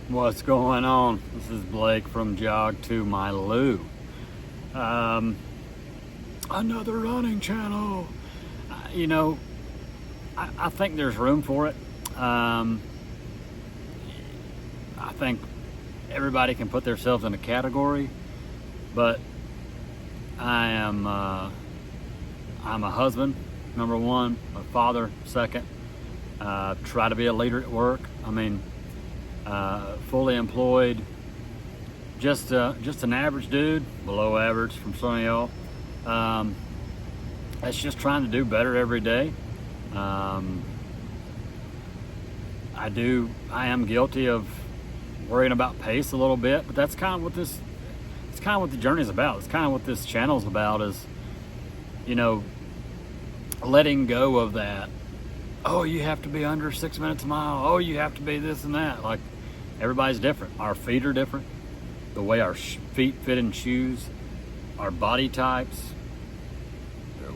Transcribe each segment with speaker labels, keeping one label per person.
Speaker 1: What's going on? This is Blake from Jog to My Lou. Another running channel. I think there's room for it. I think everybody can put themselves in a category, but I'm a husband, number one, a father, second. Try to be a leader at work. Fully employed, just an average dude, below average from some of y'all. That's just trying to do better every day. I am guilty of worrying about pace a little bit, but that's kind of what the journey is about. It's kind of what this channel is about, is, letting go of that. Oh, you have to be under 6 minutes a mile. Oh, you have to be this and that. Like, everybody's different. Our feet are different. The way our feet fit in shoes, our body types,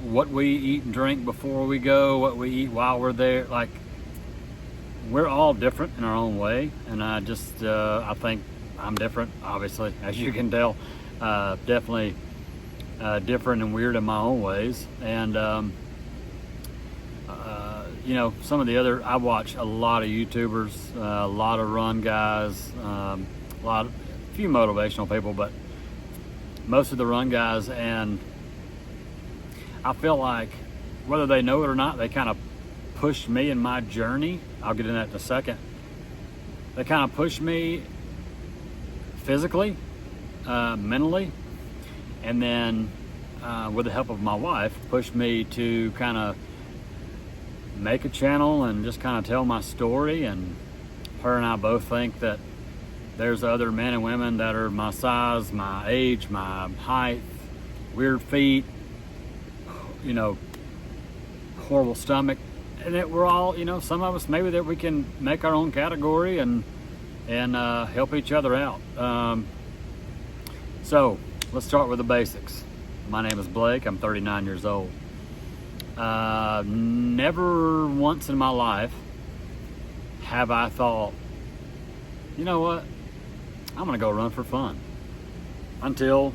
Speaker 1: what we eat and drink before we go, what we eat while we're there. Like, we're all different in our own way. And I think I'm different, obviously, as you can tell. Definitely different and weird in my own ways. And, some of the other, I watch a lot of YouTubers, a lot of run guys, a few motivational people, but most of the run guys. And I feel like, whether they know it or not, they kind of pushed me in my journey. I'll get into that in a second. They kind of pushed me physically, mentally, and then with the help of my wife, pushed me to kind of make a channel and just kind of tell my story. And her and I both think that there's other men and women that are my size, my age, my height, weird feet, horrible stomach, and that we're all, some of us, maybe that we can make our own category and help each other out. So let's start with the basics. My name is Blake. I'm 39 years old. Never once in my life have I thought, you know what, I'm gonna go run for fun. Until,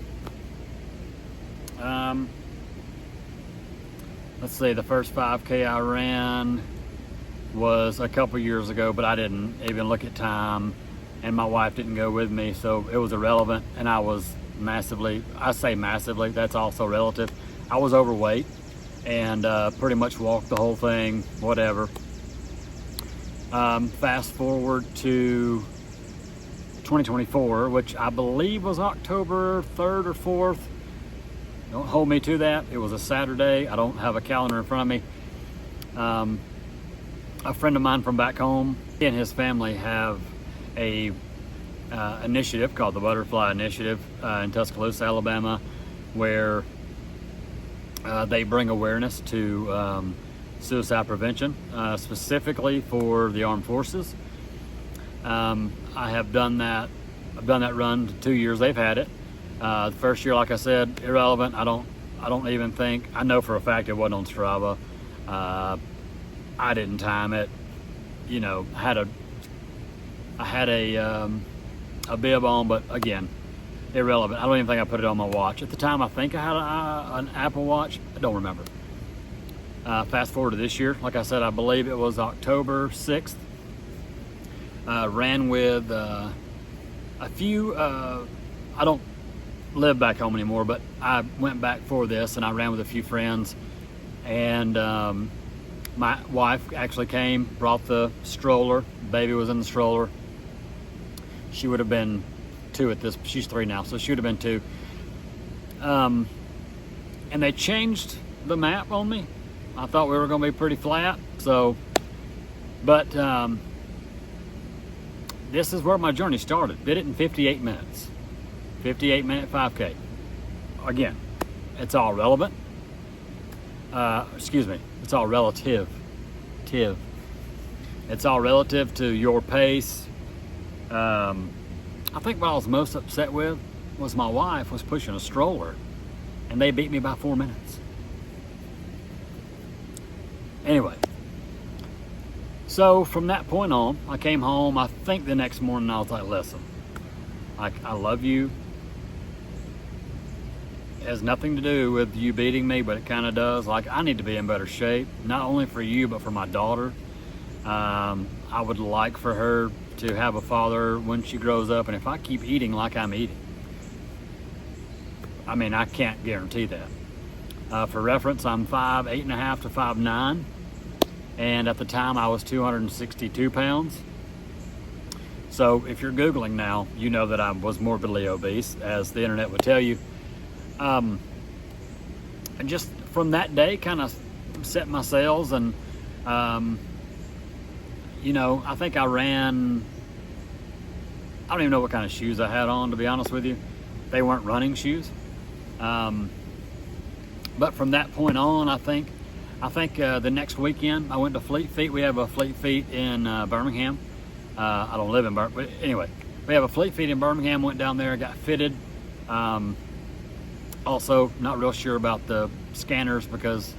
Speaker 1: let's see, the first 5K I ran was a couple years ago, but I didn't even look at time, and my wife didn't go with me, so it was irrelevant. And I was massively, I say massively, that's also relative, I was overweight, and pretty much walked the whole thing, whatever. Fast forward to 2024, which I believe was October 3rd or 4th. Don't hold me to that. It was a Saturday. I don't have a calendar in front of me. A friend of mine from back home, he and his family have a initiative called the Butterfly Initiative in Tuscaloosa, Alabama, where they bring awareness to suicide prevention, specifically for the armed forces. I've done that run 2 years they've had it. The first year, like I said, irrelevant. I don't even think, I know for a fact it wasn't on Strava. I didn't time it. I had a bib on, but again, irrelevant. I don't even think I put it on my watch. At the time, I think I had an Apple Watch. I don't remember. Fast forward to this year. Like I said, I believe it was October 6th. Ran with a few, I don't live back home anymore, but I went back for this, and I ran with a few friends. And my wife actually came, brought the stroller. Baby was in the stroller. She would have been 2 at this, she's 3 now, so she would have been 2. And they changed the map on me. I thought we were going to be pretty flat, but this is where my journey started. Did it in 58 minutes. 58-minute 5K. Again, it's all relevant. It's all relative. It's all relative to your pace. I think what I was most upset with was my wife was pushing a stroller, and they beat me by 4 minutes. Anyway, So from that point on, I came home. I think the next morning I was like, listen, I love you. It has nothing to do with you beating me, but it kind of does. Like, I need to be in better shape, not only for you, but for my daughter. I would like for her to have a father when she grows up, and if I keep eating like I'm eating, I mean, I can't guarantee that. For reference, I'm 5'8.5" to 5'9", and at the time I was 262 pounds. So if you're Googling now, you know that I was morbidly obese, as the internet would tell you. And just from that day, kind of set my sails, and you know, I think I ran, I don't even know what kind of shoes I had on, to be honest with you. They weren't running shoes. But from that point on, I think the next weekend I went to Fleet Feet. We have a Fleet Feet in Birmingham. I don't live in Birmingham, but anyway, we have a Fleet Feet in Birmingham. Went down there, got fitted. Also, not real sure about the scanners because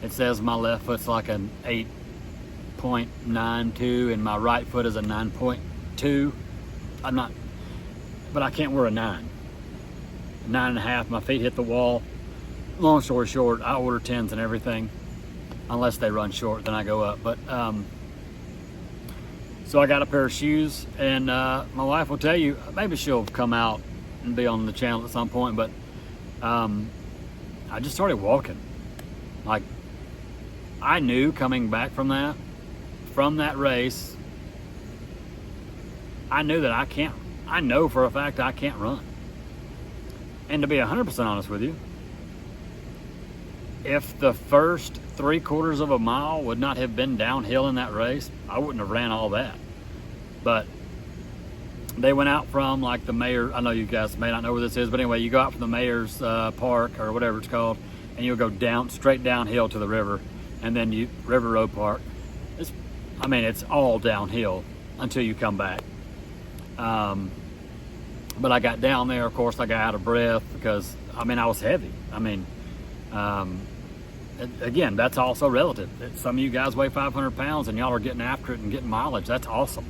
Speaker 1: it says my left foot's like an 8.92 and my right foot is a 9.2. I'm not, but I can't wear a 9. 9.5. My feet hit the wall. Long story short, I order 10s and everything, unless they run short, then I go up. But so I got a pair of shoes, and my wife will tell you, maybe she'll come out and be on the channel at some point, but I just started walking. Like, I knew coming back from that race, I knew that I know for a fact I can't run. And to be 100% honest with you, if the first 3/4 of a mile would not have been downhill in that race, I wouldn't have ran all that. But they went out from like the mayor, I know you guys may not know where this is, but anyway, you go out from the mayor's park or whatever it's called, and you'll go down, straight downhill to the river, and then River Road Park. It's all downhill until you come back. But I got down there, of course, I got out of breath because, I was heavy. Again, that's also relative. Some of you guys weigh 500 pounds and y'all are getting after it and getting mileage. That's awesome.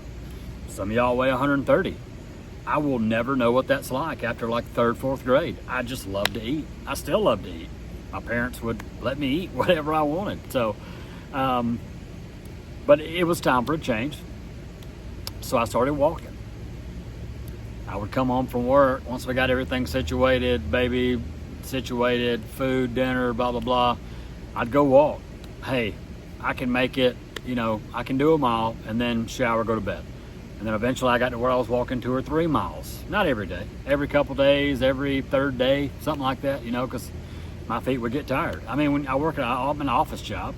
Speaker 1: Some of y'all weigh 130. I will never know what that's like after like 3rd, 4th grade. I just love to eat. I still love to eat. My parents would let me eat whatever I wanted. So, but it was time for a change. So I started walking. I would come home from work, once we got everything situated, baby situated, food, dinner, blah, blah, blah, I'd go walk. Hey, I can make it, I can do a mile and then shower, go to bed. And then eventually I got to where I was walking 2 or 3 miles. Not every day, every couple days, every 3rd day, something like that, because my feet would get tired. When I work I'm an office job.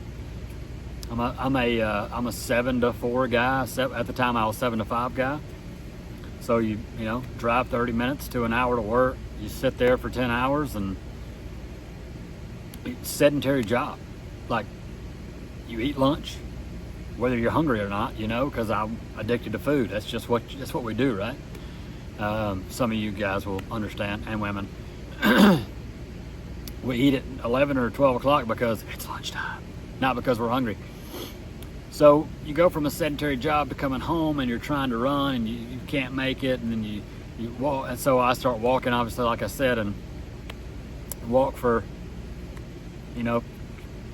Speaker 1: I'm a 7 to 4 guy. At the time I was 7 to 5 guy. So you drive 30 minutes to an hour to work. You sit there for 10 hours and it's a sedentary job. Like, you eat lunch, whether you're hungry or not, because I'm addicted to food. That's what we do, right? Some of you guys will understand, and women. We eat at 11 or 12 o'clock because it's lunchtime, not because we're hungry. So you go from a sedentary job to coming home and you're trying to run and you can't make it, and then you walk. And so I start walking, obviously, like I said, and walk for,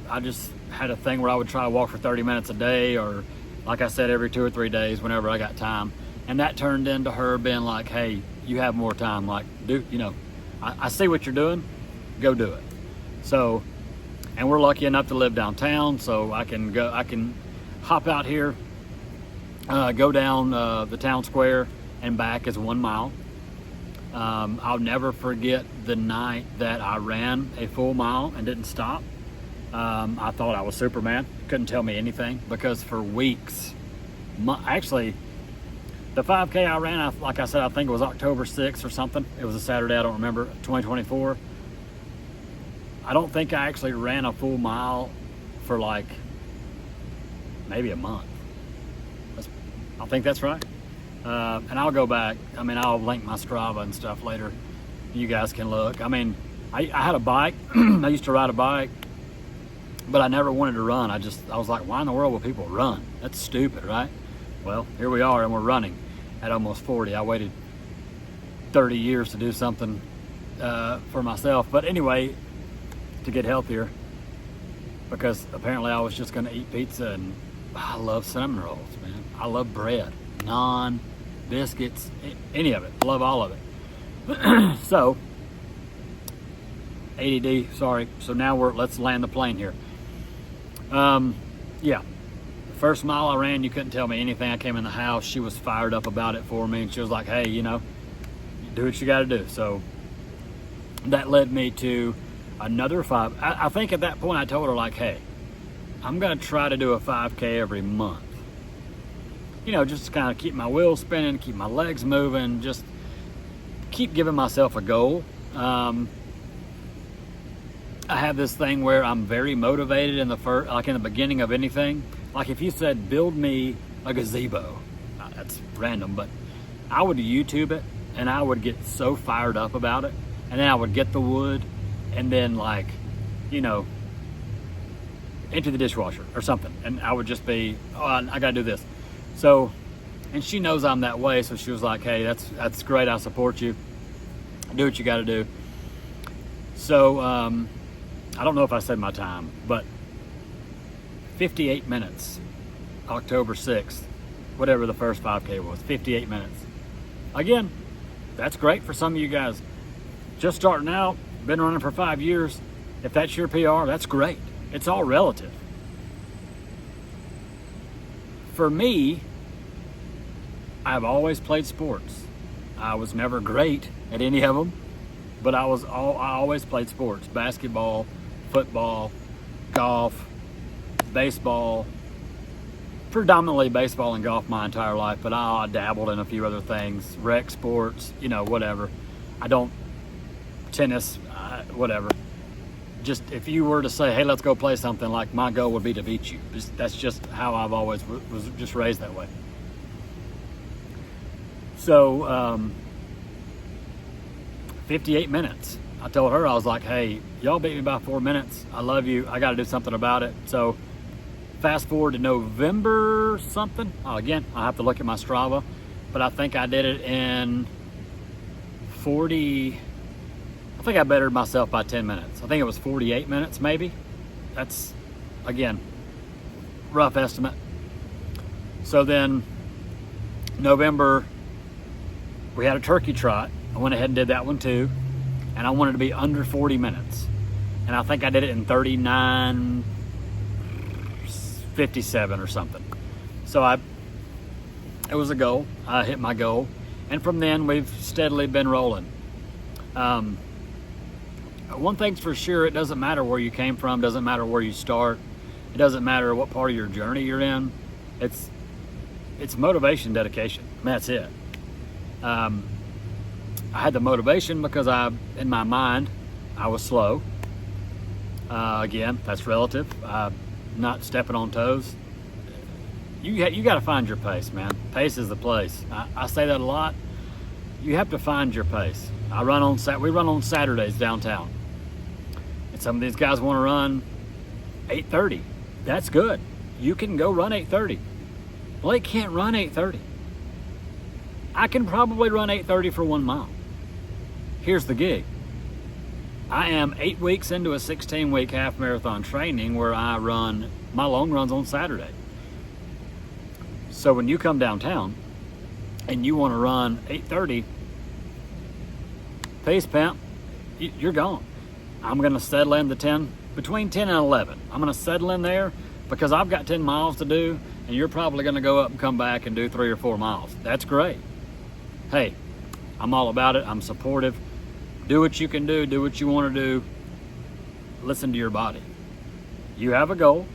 Speaker 1: I just had a thing where I would try to walk for 30 minutes a day, or like I said, every 2 or 3 days whenever I got time. And that turned into her being like, hey, you have more time. Like, I see what you're doing, go do it. So, and we're lucky enough to live downtown, so I can hop out here, go down the town square and back is 1 mile. I'll never forget the night that I ran a full mile and didn't stop. I thought I was Superman. Couldn't tell me anything, because for weeks, actually, the 5K I ran, like I said, I think it was October 6th or something. It was a Saturday, I don't remember, 2024. I don't think I actually ran a full mile for like maybe a month. I think that's right. And I'll go back. I'll link my Strava and stuff later. You guys can look. I had a bike. I used to ride a bike. but I never wanted to run. I was like, why in the world would people run? That's stupid, right? Well, here we are, and we're running at almost 40. I waited 30 years to do something for myself. But anyway, to get healthier, because apparently I was just going to eat pizza, and I love cinnamon rolls, man. I love bread, naan, biscuits, any of it. Love all of it. So, ADD, sorry. So now let's land the plane here. Yeah. First mile I ran, you couldn't tell me anything. I came in the house, she was fired up about it for me, and she was like, hey, do what you got to do. So that led me to another 5. I think at that point I told her, like, hey, I'm going to try to do a 5K every month. Just to kind of keep my wheels spinning, keep my legs moving, just keep giving myself a goal. I have this thing where I'm very motivated in the beginning of anything. Like if you said, build me a gazebo, that's random, but I would YouTube it, and I would get so fired up about it, and then I would get the wood, and then empty the dishwasher or something, and I would just be, I gotta do this. So, and she knows I'm that way, so she was like, hey, that's great, I support you, do what you gotta do. So, I don't know if I said my time, but 58 minutes, October 6th, whatever the first 5K was, 58 minutes. Again, that's great for some of you guys. Just starting out, been running for 5 years. If that's your PR, that's great. It's all relative. For me, I've always played sports. I was never great at any of them, but I always played sports. Basketball, football, golf, baseball, predominantly baseball and golf my entire life, but I dabbled in a few other things, rec sports, whatever. Tennis, whatever. Just if you were to say, hey, let's go play something, like my goal would be to beat you. That's just how I've always was just raised that way. So 58 minutes. I told her, I was like, hey, y'all beat me by 4 minutes. I love you. I got to do something about it. So fast forward to November something. Again, I have to look at my Strava, but I think I did it in 40. I think I bettered myself by 10 minutes. I think it was 48 minutes, maybe. That's, again, rough estimate. So then November, we had a turkey trot. I went ahead and did that one too. And I wanted to be under 40 minutes. And I think I did it in 39:57 or something. So it was a goal. I hit my goal. And from then, we've steadily been rolling. One thing's for sure, it doesn't matter where you came from, doesn't matter where you start. It doesn't matter what part of your journey you're in. It's motivation, dedication. I mean, that's it. I had the motivation because in my mind, I was slow. Again, that's relative. Not stepping on toes. You got to find your pace, man. Pace is the place. I say that a lot. You have to find your pace. We run on Saturdays downtown. And some of these guys want to run 8:30. That's good. You can go run 8:30. Blake can't run 8:30. I can probably run 8:30 for 1 mile. Here's the gig. I am 8 weeks into a 16-week half marathon training where I run my long runs on Saturday. So when you come downtown and you want to run 8:30, pace pimp, you're gone. I'm going to settle in between 10 and 11. I'm going to settle in there because I've got 10 miles to do, and you're probably going to go up and come back and do 3 or 4 miles. That's great. Hey, I'm all about it. I'm supportive. Do what you can do what you want to do. Listen to your body. You have a goal.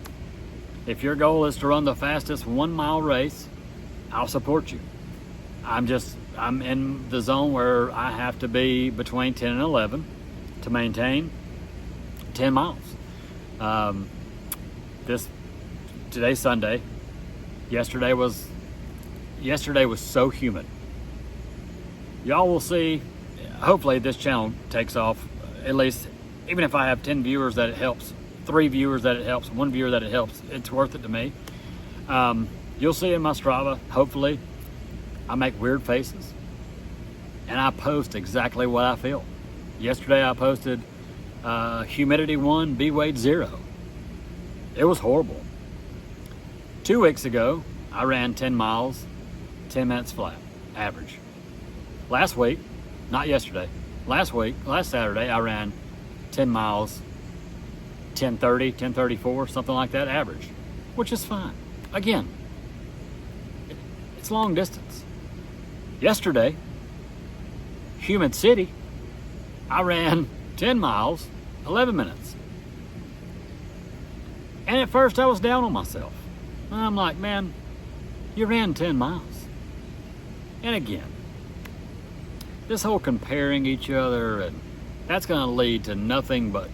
Speaker 1: If your goal is to run the fastest 1 mile race, I'll support you. I'm in the zone where I have to be between 10 and 11 to maintain 10 miles. Today's Sunday. Yesterday was so humid. Y'all will see, hopefully this channel takes off, at least, even if I have 10 viewers, that it helps 3 viewers that it helps, 1 viewer that it helps, it's worth it to me. You'll see in my Strava, hopefully, I make weird faces and I post exactly what I feel. Yesterday I posted humidity 1, B weight 0. It was horrible. 2 weeks ago, I ran 10 miles, 10 minutes flat, average. Last week, not yesterday, last Saturday, I ran 10 miles, 10:30, 10:34, something like that, average, which is fine. Again, it's long distance. Yesterday, Humid City, I ran 10 miles, 11 minutes. And at first I was down on myself. And I'm like, man, you ran 10 miles. And again, this whole comparing each other, and that's going to lead to nothing but,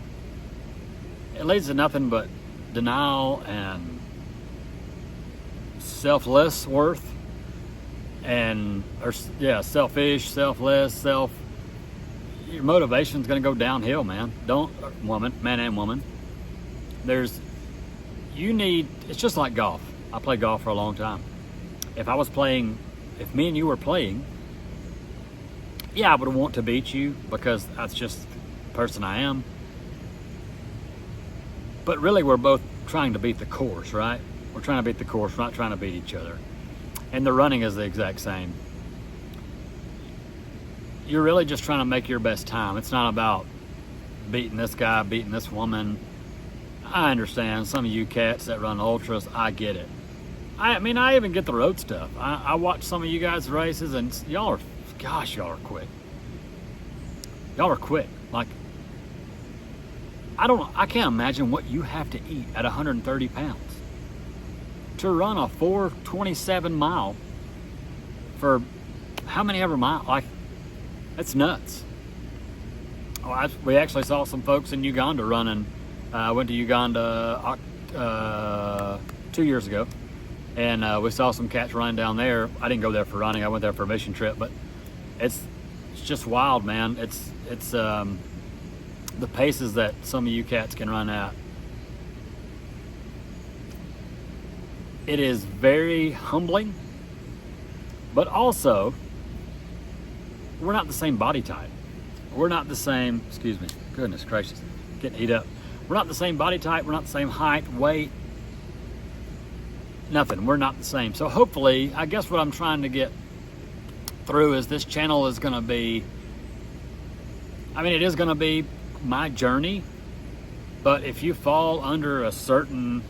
Speaker 1: it leads to nothing but denial and selfless worth, and, selfish, selfless, your motivation's going to go downhill, man. Man and woman. It's just like golf. I played golf for a long time. If me and you were playing, yeah, I would want to beat you because that's just the person I am. But really, we're both trying to beat the course, right? We're trying to beat the course. We're not trying to beat each other. And the running is the exact same. You're really just trying to make your best time. It's not about beating this guy, beating this woman. I understand some of you cats that run ultras, I get it. I even get the road stuff. I watch some of you guys' races, and y'all are quick. Y'all are quick. Like, I can't imagine what you have to eat at 130 pounds to run a 4:27 mile for how many ever mile. Like, that's nuts. We actually saw some folks in Uganda running. I went to Uganda 2 years ago, and we saw some cats running down there. I didn't go there for running. I went there for a mission trip, but it's just wild, man. It's the paces that some of you cats can run at. It is very humbling, but also we're not the same body type. We're not the same, excuse me, goodness gracious, getting heat up. We're not the same body type. We're not the same height, weight, nothing. We're not the same. So hopefully, I guess what I'm trying to get through is this channel is going to be, it is going to be my journey, but if you fall under a certain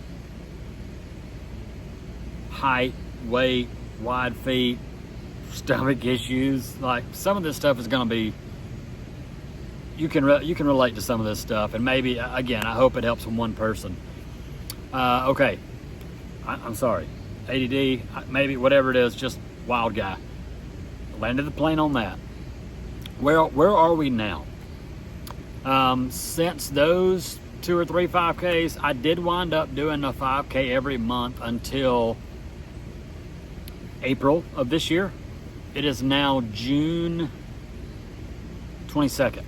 Speaker 1: height, weight, wide feet, stomach issues, like some of this stuff is going to be, you can relate to some of this stuff, and maybe, again, I hope it helps one person. Okay, I'm sorry, ADD, maybe whatever it is, just wild guy. Landed the plane on that. Where are we now? Since those 2 or 3 5Ks, I did wind up doing a 5K every month until April of this year. It is now June 22nd.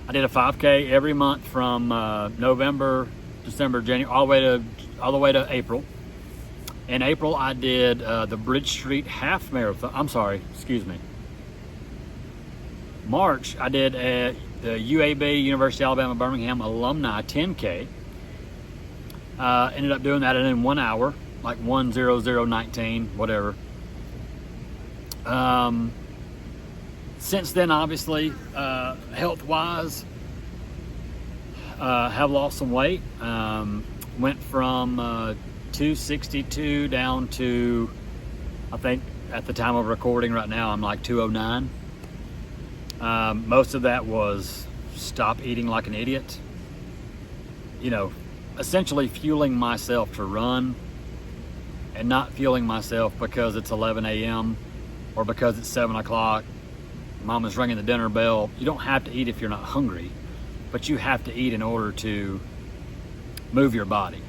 Speaker 1: I did a 5K every month from November, December, January, all the way to April. In April, I did the Bridge Street Half Marathon. I'm sorry, excuse me. March, I did the UAB, University of Alabama, Birmingham Alumni 10K. Ended up doing that in 1 hour, like 1:00:19, whatever. Since then, obviously, health-wise, have lost some weight. Went from 262 down to, I think at the time of recording right now, I'm like 209. Most of that was stop eating like an idiot. Essentially fueling myself to run and not fueling myself because it's 11 a.m. or because it's 7 o'clock. Mom is ringing the dinner bell. You don't have to eat if you're not hungry, but you have to eat in order to move your body.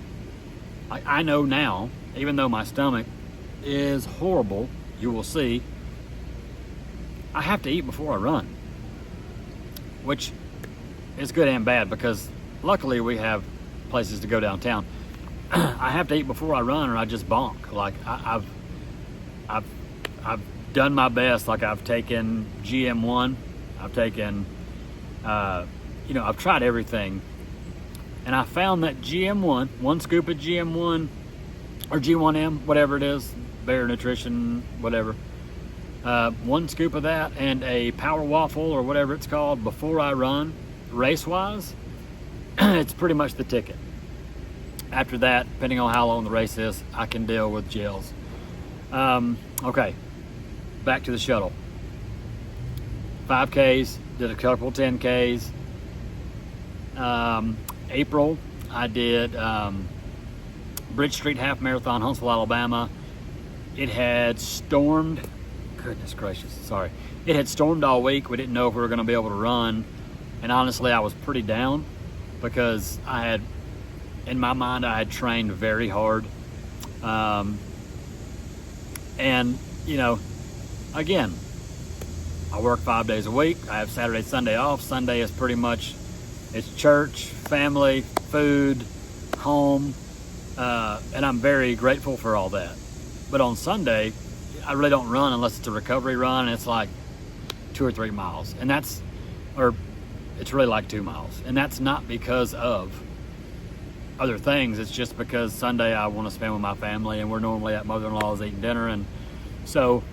Speaker 1: I know now, even though my stomach is horrible, you will see, I have to eat before I run, which is good and bad because luckily we have places to go downtown. I have to eat before I run, or I just bonk. Like I've done my best. Like I've taken GM1, I've taken, I've tried everything, and I found that GM1, one scoop of GM1 or G1M, whatever it is, Bear Nutrition, whatever. One scoop of that and a power waffle or whatever it's called before I run, race-wise, it's pretty much the ticket. After that, depending on how long the race is, I can deal with gels. Okay, back to the shuttle. 5Ks, did a couple 10Ks. April, I did Bridge Street Half Marathon, Huntsville, Alabama. It had stormed, goodness gracious, sorry. It had stormed all week. We didn't know if we were going to be able to run. And honestly, I was pretty down because in my mind, I had trained very hard. And, again, I work 5 days a week. I have Saturday, Sunday off. Sunday is pretty much, it's church, family, food, home. And I'm very grateful for all that. But on Sunday, I really don't run unless it's a recovery run, and it's like 2 or 3 miles. And it's really like 2 miles. And that's not because of other things. It's just because Sunday I want to spend with my family, and we're normally at mother-in-law's eating dinner. And so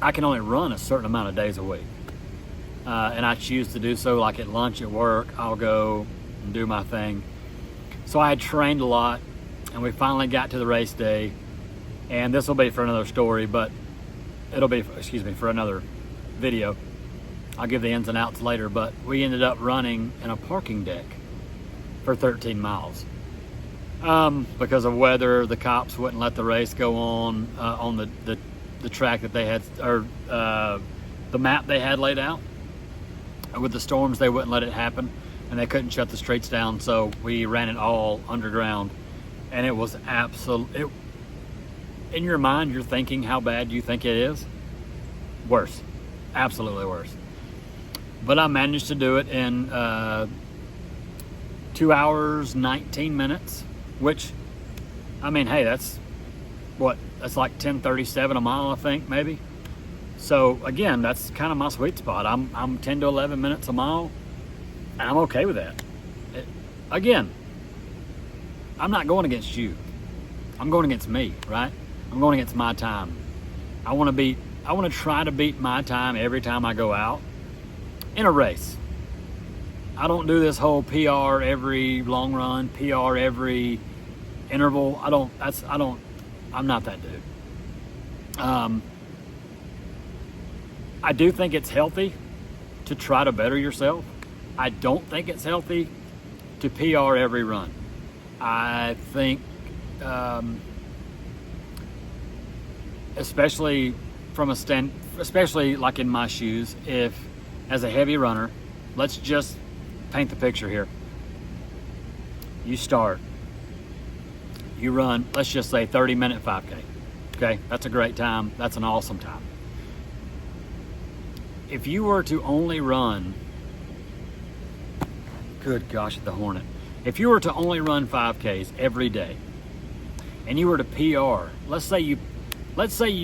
Speaker 1: I can only run a certain amount of days a week. And I choose to do so, like at lunch at work, I'll go and do my thing. So I had trained a lot, and we finally got to the race day. And this will be for another story, but it'll be, for another video. I'll give the ins and outs later, but we ended up running in a parking deck for 13 miles. Because of weather, the cops wouldn't let the race go on the track that they had, or the map they had laid out. With the storms, they wouldn't let it happen, and they couldn't shut the streets down, so we ran it all underground. And it was in your mind, you're thinking how bad you think it is. Worse. Absolutely worse. But I managed to do it in 2 hours, 19 minutes, which, I mean, hey, that's like 10:37 a mile, I think, maybe. So again, that's kind of my sweet spot. I'm 10 to 11 minutes a mile, and I'm okay with that. Again, I'm not going against you. I'm going against me, right? I'm going against my time. I want to try to beat my time every time I go out in a race. I don't do this whole PR every long run, PR every interval. I'm not that dude. I do think it's healthy to try to better yourself. I don't think it's healthy to PR every run. I think, especially like in my shoes, if as a heavy runner, let's just paint the picture here. You start, you run, let's just say 30-minute 5K. Okay, that's a great time. That's an awesome time. If you were to only run, good gosh, the Hornet. If you were to only run 5Ks every day, and you were to PR, let's say you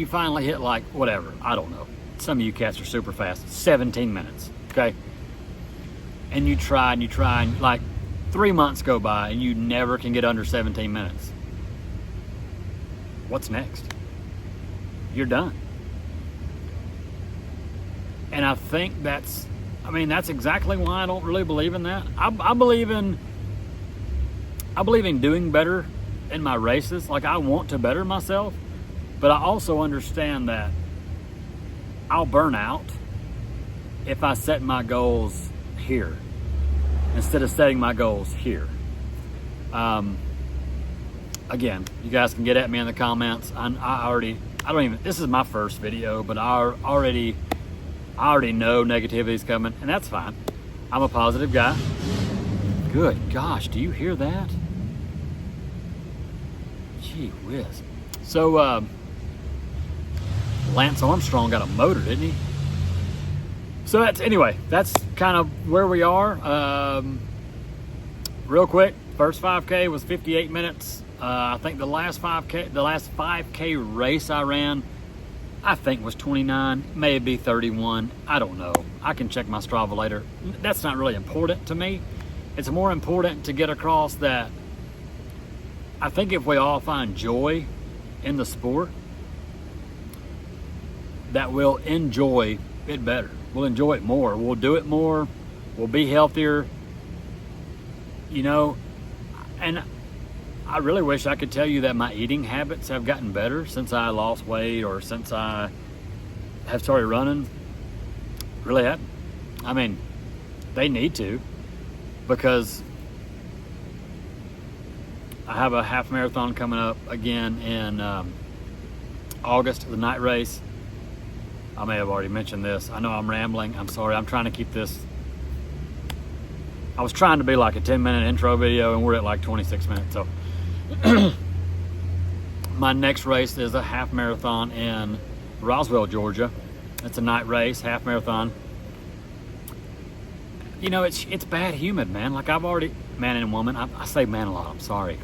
Speaker 1: finally hit, like, whatever, I don't know. Some of you cats are super fast, 17 minutes, okay? And you try, and like 3 months go by and you never can get under 17 minutes. What's next? You're done. And I think that's exactly why I don't really believe in that. I believe in doing better in my races. Like, I want to better myself, but I also understand that I'll burn out if I set my goals here instead of setting my goals here. Again, you guys can get at me in the comments. This is my first video, but I already know negativity's coming, and that's fine. I'm a positive guy. Good gosh, do you hear that? Gee whiz. So, Lance Armstrong got a motor, didn't he? So that's kind of where we are. real quick, first 5K was 58 minutes. I think the last 5K race I ran, I think was 29, maybe 31. I don't know. I can check my Strava later. That's not really important to me. It's more important to get across that I think if we all find joy in the sport, that we'll enjoy it better. We'll enjoy it more. We'll do it more. We'll be healthier. You know, and I really wish I could tell you that my eating habits have gotten better since I lost weight or since I have started running. Really haven't. I mean, they need to, because I have a half marathon coming up again in August, the night race. I may have already mentioned this. I know I'm rambling. I'm sorry. I'm trying to keep this. I was trying to be like a 10-minute intro video, and we're at like 26 minutes. So my next race is a half marathon in Roswell, Georgia. It's a night race, half marathon. You know, it's bad humid, man. Like I've already, man and woman, I say man a lot, I'm sorry.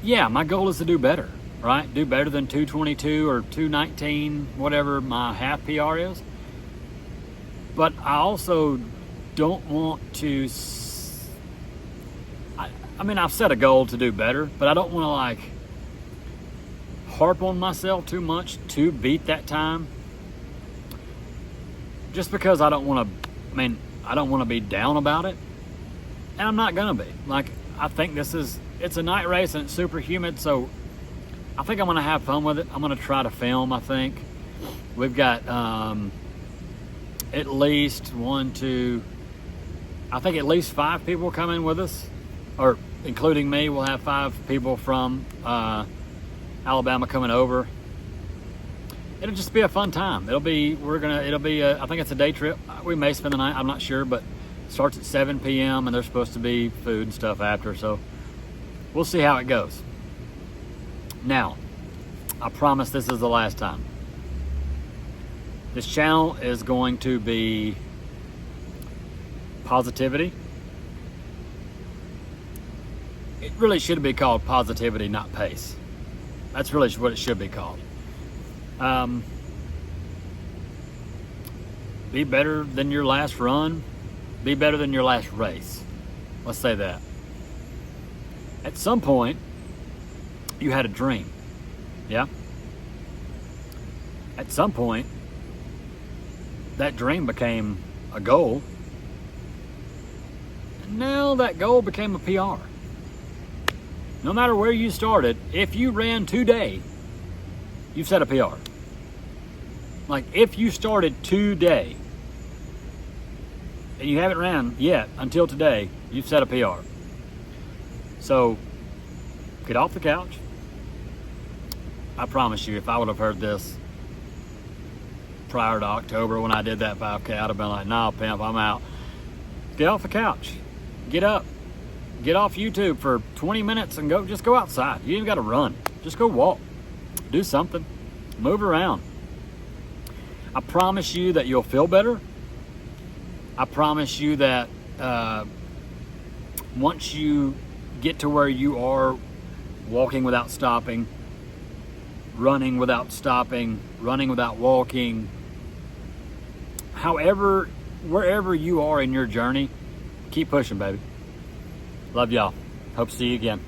Speaker 1: Yeah, my goal is to do better, right? Do better than 222 or 219, whatever my half PR is. But I also don't want to, I mean, I've set a goal to do better, but I don't want to like harp on myself too much to beat that time, just because I don't want to, I mean, I don't want to be down about it, and I'm not gonna be. Like, I think it's a night race and it's super humid, so I think I'm gonna have fun with it. I'm gonna try to film. I think we've got at least I think at least 5 people coming with us, or including me. We'll have 5 people from Alabama coming over. It'll just be a fun time. I think it's a day trip. We may spend the night, I'm not sure, but it starts at 7 p.m. and there's supposed to be food and stuff after, so we'll see how it goes. Now, I promise this is the last time. This channel is going to be positivity. It really should be called positivity, not pace. That's really what it should be called. Be better than your last run. Be better than your last race. Let's say that. At some point, you had a dream. Yeah? At some point, that dream became a goal. And now that goal became a PR. No matter where you started, if you ran today, you've set a PR. Like, if you started today and you haven't ran yet until today, you've set a PR. So get off the couch. I promise you, if I would have heard this prior to October when I did that 5K, I'd have been like, nah, pimp, I'm out. Get off the couch. Get up. Get off YouTube for 20 minutes and just go outside. You ain't got to run. Just go walk. Do something. Move around. I promise you that you'll feel better. I promise you that once you get to where you are walking without stopping, running without stopping, running without walking, wherever you are in your journey, keep pushing, baby. Love y'all. Hope to see you again.